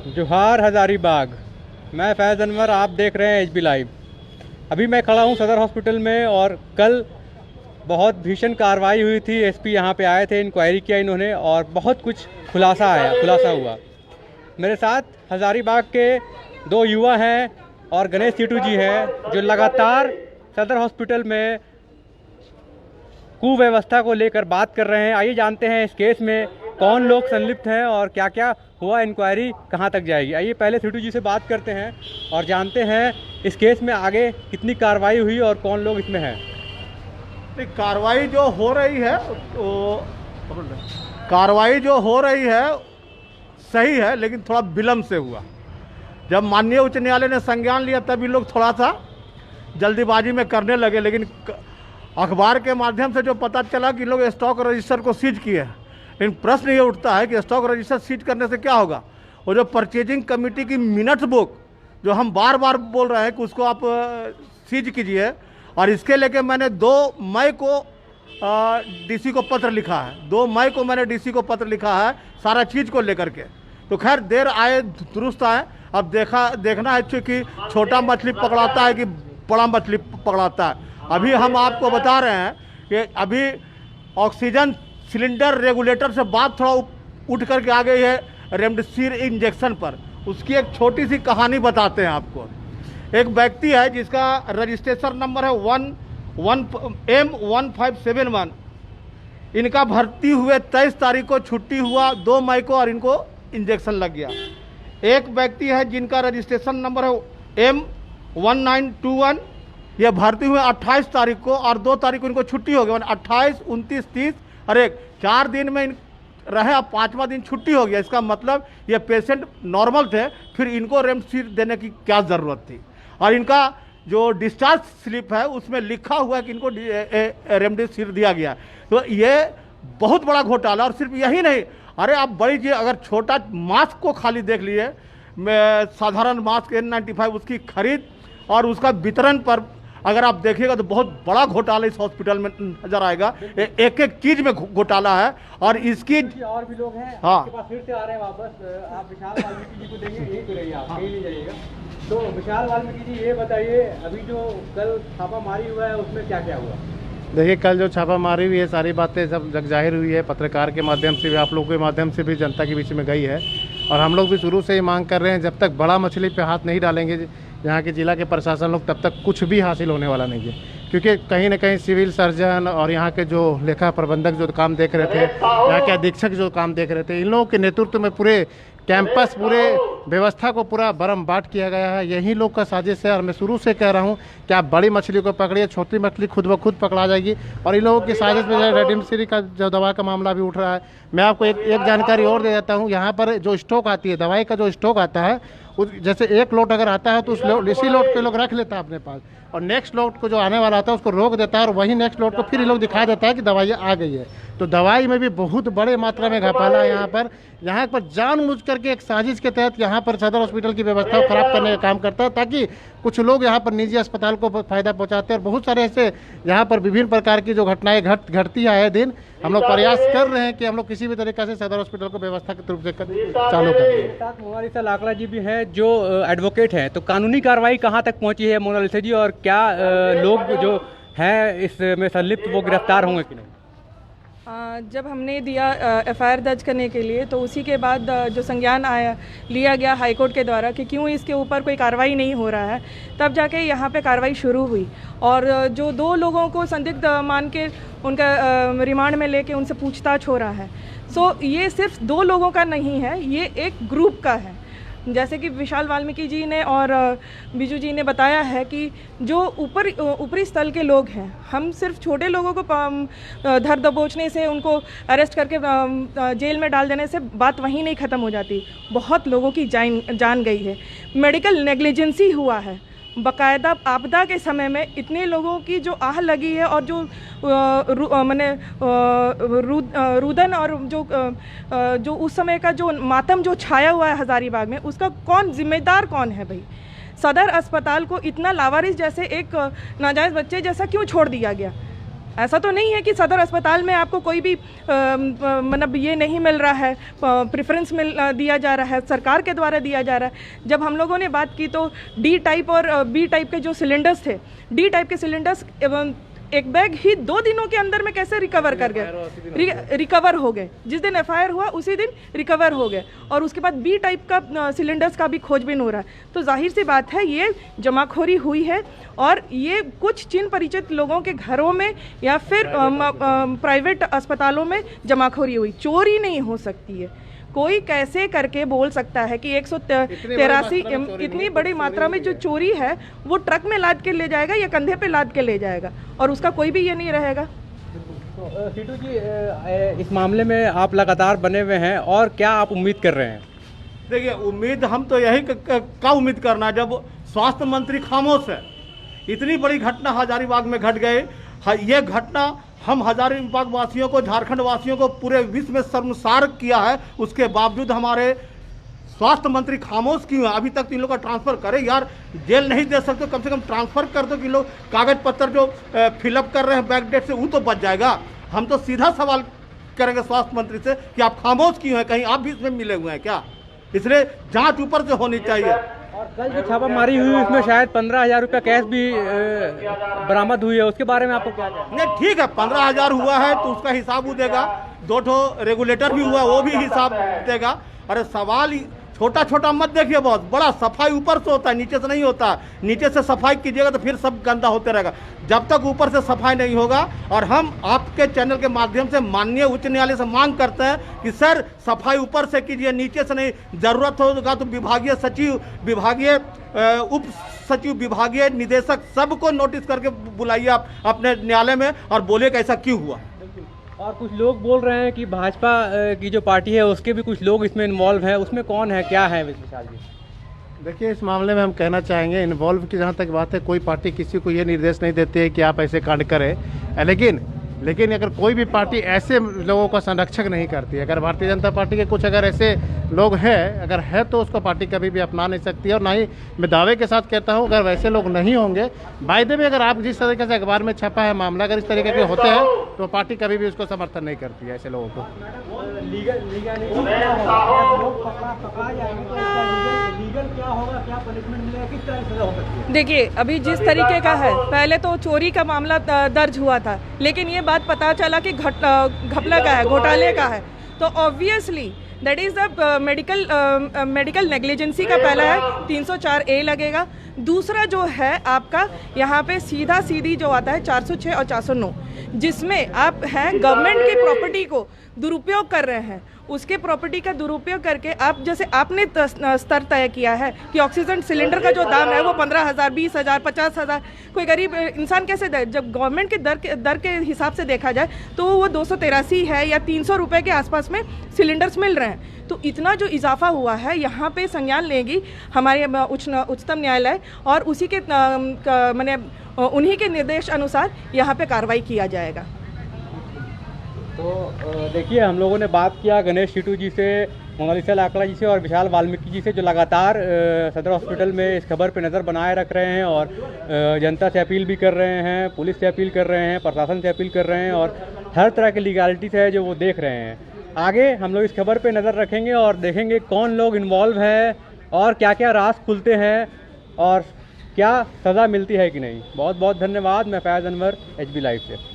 जोहार हज़ारीबाग। मैं फैज़ अनवर, आप देख रहे हैं एचबी लाइव। अभी मैं खड़ा हूं सदर हॉस्पिटल में और कल बहुत भीषण कार्रवाई हुई थी। एसपी यहां पे आए थे, इंक्वायरी किया इन्होंने और बहुत कुछ खुलासा हुआ। मेरे साथ हज़ारीबाग के दो युवा हैं और गणेश सीटू जी हैं जो लगातार सदर हॉस्पिटल में कुव्यवस्था को लेकर बात कर रहे हैं। आइए जानते हैं इस केस में कौन लोग संलिप्त हैं और क्या क्या हुआ, इंक्वायरी कहां तक जाएगी। आइए पहले सीटू जी से बात करते हैं और जानते हैं इस केस में आगे कितनी कार्रवाई हुई और कौन लोग इसमें हैं। कार्रवाई जो हो रही है कार्रवाई जो हो रही है सही है, लेकिन थोड़ा विलम्ब से हुआ। जब माननीय उच्च न्यायालय ने संज्ञान लिया तब ये लोग थोड़ा सा जल्दीबाजी में करने लगे, लेकिन अखबार के माध्यम से जो पता चला कि लोग स्टॉक रजिस्टर को सीज किए हैं। लेकिन प्रश्न ये उठता है कि स्टॉक रजिस्टर सीज करने से क्या होगा। वो जो परचेजिंग कमेटी की मिनट्स बुक जो हम बार बार बोल रहे हैं कि उसको आप सीज कीजिए, और इसके लेके मैंने 2 मई को डीसी को पत्र लिखा है। 2 मई को मैंने डीसी को पत्र लिखा है सारा चीज़ को लेकर के। तो खैर देर आए दुरुस्त आए। अब देखना है कि छोटा मछली पकड़ाता है कि बड़ा मछली पकड़ाता है। अभी हम आपको बता रहे हैं कि अभी ऑक्सीजन सिलेंडर रेगुलेटर से बात थोड़ा उठ करके आ गई है रेमडेसिविर इंजेक्शन पर। उसकी एक छोटी सी कहानी बताते हैं आपको। एक व्यक्ति है जिसका रजिस्ट्रेशन नंबर है M1571। इनका भर्ती हुए 23 तारीख को छुट्टी हुआ 2 मई को और इनको इंजेक्शन लग गया। एक व्यक्ति है जिनका रजिस्ट्रेशन नंबर है M1921। ये भर्ती हुए 28 तारीख को और 2 तारीख को इनको छुट्टी हो गई। 28, 29, 30 और 4 दिन में रहे, अब 5वां दिन छुट्टी हो गया। इसका मतलब ये पेशेंट नॉर्मल थे, फिर इनको रेमडेसिविर देने की क्या ज़रूरत थी। और इनका जो डिस्चार्ज स्लिप है उसमें लिखा हुआ है कि इनको रेमडेसिविर दिया गया। तो ये बहुत बड़ा घोटाला। और सिर्फ यही नहीं, अरे आप बड़ी चीज़, अगर छोटा मास्क को खाली देख लिए, साधारण मास्क N95 उसकी खरीद और उसका वितरण पर अगर आप देखिएगा तो बहुत बड़ा घोटाला इस हॉस्पिटल में नजर आएगा। एक एक चीज में घोटाला है। और इसकी और भी लोग हैं हाँ, आपके पास फिर से आ रहे हैं वापस। आप विशाल वाल्मीकि जी को देंगे, यही तो रहिए, आप कहीं नहीं जाइएगा। तो विशाल वाल्मीकि जी, ये बताइए अभी जो कल छापामारी हुआ है उसमें क्या क्या हुआ। देखिए, कल जो छापामारी हुई है सारी बातें सब जग जाहिर हुई है, पत्रकार के माध्यम से भी, आप लोगों के माध्यम से भी जनता के बीच में गई है। और हम लोग भी शुरू से ही मांग कर रहे हैं, जब तक बड़ा मछली पे हाथ नहीं डालेंगे यहाँ के जिला के प्रशासन लोग, तब तक कुछ भी हासिल होने वाला नहीं है। क्योंकि कहीं ना कहीं सिविल सर्जन और यहाँ के जो लेखा प्रबंधक जो काम देख रहे थे, यहाँ के अधीक्षक जो काम देख रहे थे, इन लोगों के नेतृत्व में पूरे कैंपस, पूरे व्यवस्था को पूरा बरमबाट किया गया है। यही लोग का साजिश है। और मैं शुरू से कह रहा हूँ कि आप बड़ी मछली को पकड़िए, छोटी मछली खुद ब खुद पकड़ा जाएगी। और इन लोगों की साजिश में रेमडेसिविर का जो दवा का मामला भी उठ रहा है। मैं आपको एक जानकारी और दे देता हूँ। यहाँ पर जो स्टॉक आती है, दवाई का जो स्टॉक आता है, जैसे 1 लोट अगर आता है तो इसी लोट के लोग रख लेता है अपने पास, और नेक्स्ट लोट को जो आने वाला आता है उसको रोक देता है, और वही नेक्स्ट लोट को फिर ये लोग दिखा देता है कि दवाई आ गई है। तो दवाई में भी बहुत बड़े मात्रा में घपला है। यहाँ पर जानबूझ करके एक साजिश के तहत यहाँ पर सदर हॉस्पिटल की व्यवस्था को खराब करने का काम करता है, ताकि कुछ लोग यहाँ पर निजी अस्पताल को फायदा पहुँचाते हैं। और बहुत सारे ऐसे यहाँ पर विभिन्न प्रकार की जो घटनाएं घटती है आए दिन। हम लोग प्रयास कर रहे हैं कि हम लोग किसी भी तरीके से सदर हॉस्पिटल को व्यवस्था के रूप से चालू करें। साथ मोनालिसा लाकड़ा जी भी हैं जो एडवोकेट हैं। तो कानूनी कार्रवाई कहाँ तक पहुँची है मोनालिसा जी, और क्या लोग जो हैं इसमें संलिप्त वो गिरफ्तार होंगे कि नहीं। जब हमने दिया एफआईआर दर्ज करने के लिए, तो उसी के बाद जो संज्ञान लिया गया हाईकोर्ट के द्वारा कि क्यों इसके ऊपर कोई कार्रवाई नहीं हो रहा है, तब जाके यहाँ पे कार्रवाई शुरू हुई। और जो 2 लोगों को संदिग्ध मान के उनका रिमांड में लेके उनसे पूछताछ हो रहा है। सो ये सिर्फ 2 लोगों का नहीं है, ये एक ग्रुप का है। जैसे कि विशाल वाल्मीकि जी ने और बीजू जी ने बताया है कि जो ऊपरी स्थल के लोग हैं, हम सिर्फ छोटे लोगों को धर दबोचने से, उनको अरेस्ट करके जेल में डाल देने से बात वहीं नहीं ख़त्म हो जाती। बहुत लोगों की जान गई है, मेडिकल नेग्लिजेंसी हुआ है। बाकायदा आपदा के समय में इतने लोगों की जो आह लगी है, और जो रुदन और जो उस समय का जो मातम जो छाया हुआ है हज़ारीबाग में, उसका जिम्मेदार कौन है भाई। सदर अस्पताल को इतना लावारिस जैसे एक नाजायज़ बच्चे जैसा क्यों छोड़ दिया गया। ऐसा तो नहीं है कि सदर अस्पताल में आपको कोई भी मतलब ये नहीं मिल रहा है, प्रेफरेंस दिया जा रहा है, सरकार के द्वारा दिया जा रहा है। जब हम लोगों ने बात की तो डी टाइप और बी टाइप के जो सिलेंडर्स थे, डी टाइप के सिलेंडर्स एक बैग ही 2 दिनों के अंदर में कैसे रिकवर कर गए, रिकवर हो गए। जिस दिन एफआईआर हुआ उसी दिन रिकवर हो गए, और उसके बाद बी टाइप का सिलेंडर्स का भी खोजबीन हो रहा है। तो जाहिर सी बात है ये जमाखोरी हुई है, और ये कुछ चिन्ह परिचित लोगों के घरों में या फिर प्राइवेट अस्पतालों में जमाखोरी हुई। चोरी नहीं हो सकती है। कोई कैसे करके बोल सकता है कि 183 इतनी बड़ी मात्रा में जो चोरी है वो ट्रक में लाद के ले जाएगा या कंधे पे लाद के ले जाएगा, और उसका कोई भी ये नहीं रहेगा। तो सीटू जी, इस मामले में आप लगातार बने हुए हैं, और क्या आप उम्मीद कर रहे हैं? देखिए, उम्मीद हम तो यही का उम्मीद करना, जब स्वास्थ्य मंत्री खामोश है। इतनी बड़ी घटना हजारीबाग में घट गए, ये घटना हम हजारीबाग वासियों को, झारखंड वासियों को पूरे विश्व में शर्मसार किया है। उसके बावजूद हमारे स्वास्थ्य मंत्री खामोश क्यों है? अभी तक इन लोग का ट्रांसफर करे यार, जेल नहीं दे सकते, कम से कम ट्रांसफर कर दो कि लोग कागज पत्र जो फिलअप कर रहे हैं बैकडेट से, वो तो बच जाएगा। हम तो सीधा सवाल करेंगे स्वास्थ्य मंत्री से कि आप खामोश क्यों हैं? कहीं आप भी इसमें मिले हुए हैं क्या? इसलिए जांच ऊपर से होनी चाहिए। और कल जो छापामारी हुई उसमें शायद 15,000 रुपया कैश भी बरामद हुई है, उसके बारे में आपको क्या कहना है? नहीं, ठीक है, 15,000 हुआ है तो उसका हिसाब वो देगा। 2 रेगुलेटर भी हुआ, वो भी हिसाब देगा। अरे सवाल छोटा छोटा मत देखिए, बहुत बड़ा। सफाई ऊपर से होता है, नीचे से नहीं होता। नीचे से सफाई कीजिएगा तो फिर सब गंदा होते रहेगा। जब तक ऊपर से सफाई नहीं होगा, और हम आपके चैनल के माध्यम से माननीय उच्च न्यायालय से मांग करते हैं कि सर सफाई ऊपर से कीजिए, नीचे से नहीं। जरूरत होगा तो विभागीय सचिव, विभागीय उप सचिव, विभागीय निदेशक, सबको नोटिस करके बुलाइए आप अपने न्यायालय में, और बोलिए कि ऐसा क्यों हुआ। और कुछ लोग बोल रहे हैं कि भाजपा की जो पार्टी है उसके भी कुछ लोग इसमें इन्वॉल्व हैं, उसमें कौन है, क्या है विशाल जी? देखिए, इस मामले में हम कहना चाहेंगे, इन्वॉल्व की जहाँ तक बात है, कोई पार्टी किसी को ये निर्देश नहीं देती है कि आप ऐसे कांड करें। लेकिन अगर कोई भी पार्टी ऐसे लोगों का संरक्षक नहीं करती है, अगर भारतीय जनता पार्टी के कुछ अगर ऐसे लोग हैं, अगर है तो उसको पार्टी कभी भी अपना नहीं सकती है। और ना ही मैं दावे के साथ कहता हूं, अगर वैसे लोग नहीं होंगे, वायदे में अगर आप जिस तरीके से अखबार में छपा है मामला, अगर इस तरीके के होते हैं तो पार्टी कभी भी उसको समर्थन नहीं करती है ऐसे लोगों को। देखिए, अभी जिस तरीके का है, पहले तो चोरी का मामला दर्ज हुआ था, लेकिन ये बात पता चला कि घपला का है, घोटाले का है, तो obviously that is the medical negligence का पहला है 304A लगेगा। दूसरा जो है आपका यहाँ पे सीधी जो आता है 406 और 409, जिसमें आप हैं गवर्नमेंट की प्रॉपर्टी को दुरुपयोग कर रहे हैं। उसके प्रॉपर्टी का दुरुपयोग करके आप, जैसे आपने स्तर तय किया है कि ऑक्सीजन सिलेंडर का जो दाम है वो 15,000, 20,000, 50,000 कोई गरीब इंसान कैसे दे? जब गवर्नमेंट के दर के हिसाब से देखा जाए तो वो 283 है या 300 रुपये के आसपास में सिलेंडर्स मिल रहे हैं। तो इतना जो इजाफा हुआ है, यहाँ पे संज्ञान लेगी हमारे उच्चतम न्यायालय, और उसी के माने उन्हीं के निर्देश अनुसार यहाँ पे कार्रवाई किया जाएगा। तो देखिए, हम लोगों ने बात किया गणेश सीटू जी से, मोनालिसा लाकड़ा जी से और विशाल वाल्मीकि जी से, जो लगातार सदर हॉस्पिटल में इस खबर पे नज़र बनाए रख रहे हैं, और जनता से अपील भी कर रहे हैं, पुलिस से अपील कर रहे हैं, प्रशासन से अपील कर रहे हैं, और हर तरह की लीगलिटीज़ है जो वो देख रहे हैं। आगे हम लोग इस खबर पे नज़र रखेंगे और देखेंगे कौन लोग इन्वॉल्व है, और क्या क्या राज खुलते हैं, और क्या सज़ा मिलती है कि नहीं। बहुत बहुत धन्यवाद। मैं फैज़ अनवर, HB लाइव से।